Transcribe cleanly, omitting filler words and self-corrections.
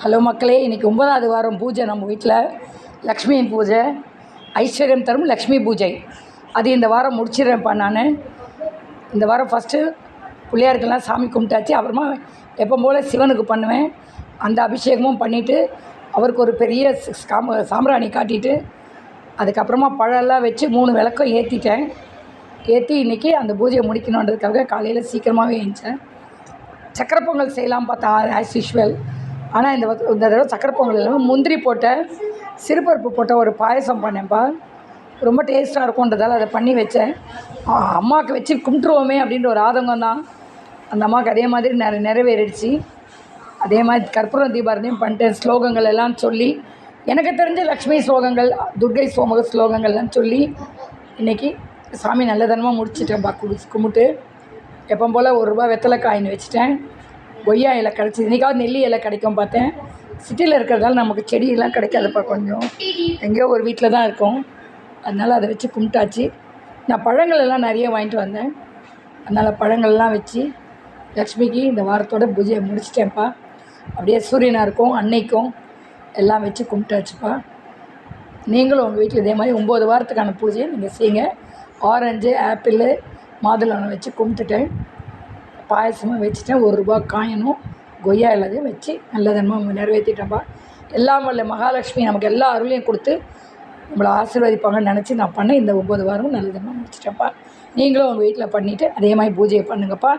Hello மக்களே, இன்றைக்கி 9வது வாரம் பூஜை நம்ம வீட்டில். லக்ஷ்மி பூஜை, ஐஸ்வர்யம் தரும் லக்ஷ்மி பூஜை. அது இந்த வாரம் முடிச்சிடுறேன்ப்பா. நான் இந்த வாரம் ஃபஸ்ட்டு பிள்ளையாருக்கெல்லாம் சாமி கும்பிட்டாச்சு. அப்புறமா எப்போ போல் சிவனுக்கு பண்ணுவேன். அந்த அபிஷேகமும் பண்ணிவிட்டு அவருக்கு ஒரு பெரிய சாம்பிராணி காட்டிட்டு அதுக்கப்புறமா பழம்லாம் வச்சு 3 விளக்கம் ஏற்றிட்டேன். ஏற்றி இன்றைக்கி அந்த பூஜையை முடிக்கணுன்றதுக்காக காலையில் சீக்கிரமாகவே எழுந்தேன். சக்கரை பொங்கல் செய்யலாம் பார்த்தா ஆஸ் யூஷுவல். ஆனால் இந்த தடவை சக்கரை பொங்கல் இல்லாமல் முந்திரி போட்ட சிறுபருப்பு போட்ட ஒரு பாயசம் பண்ணேன்ப்பா. ரொம்ப டேஸ்ட்டாக இருக்கும்ன்றதால அதை பண்ணி வச்சேன். அம்மாவுக்கு வச்சு கும்பிட்டுருவோமே அப்படின்ற ஒரு ஆதங்கம் தான். அந்த அம்மாவுக்கு அதே மாதிரி நிறைவேறிடுச்சு. அதே மாதிரி கற்பூரம் தீபாரதியும் பண்ணிட்டேன். ஸ்லோகங்கள் எல்லாம் சொல்லி, எனக்கு தெரிஞ்ச லக்ஷ்மி ஸ்லோகங்கள், துர்கை சோமக ஸ்லோகங்கள்லாம் சொல்லி இன்றைக்கி சாமி நல்லதனமாக முடிச்சிட்டேன்ப்பா. கும்பிட்டு எப்போ போல் ₹1 வெத்தலை காயின் வச்சுட்டேன். கொய்யா இலை கிடச்சிது. இன்றைக்காவது நெல்லி இலை கிடைக்கும் பார்த்தேன். சிட்டியில் இருக்கிறதால நமக்கு செடியெல்லாம் கிடைக்காதுப்பா. கொஞ்சம் எங்கேயோ ஒரு வீட்டில் தான் இருக்கும். அதனால் அதை வச்சு கும்பிட்டாச்சு. நான் பழங்கள் எல்லாம் நிறைய வாங்கிட்டு வந்தேன். அதனால் பழங்கள்லாம் வச்சு லக்ஷ்மிக்கு இந்த வாரத்தோட பூஜையை முடிச்சிட்டேன்ப்பா. அப்படியே சூரியனாருக்கும் அன்னைக்கும் எல்லாம் வச்சு கும்பிட்டாச்சுப்பா. நீங்களும் உங்கள் வீட்டில் இதே மாதிரி 9 வாரத்துக்கான பூஜையை நீங்கள் செய்யுங்க. ஆரஞ்சு, ஆப்பிள், மாதுளம் வச்சு கும்பிட்டுட்டேன். பாயசமும் வச்சுட்டேன். ₹1 காயினும் கொய்யா எல்லாத்தையும் வச்சு நல்லதனமாக நிறைவேற்றிட்டேன்ப்பா. எல்லாம் வல்ல மகாலட்சுமி நமக்கு எல்லா அருளையும் கொடுத்து நம்மளை ஆசீர்வதிப்பாங்கன்னு நினச்சி நான் பண்ணேன். இந்த 9 வாரமும் நல்லதனமாக முடிச்சிட்டேன்ப்பா. நீங்களும் உங்கள் வீட்டில் பண்ணிவிட்டு அதே மாதிரி பூஜையை பண்ணுங்கப்பா.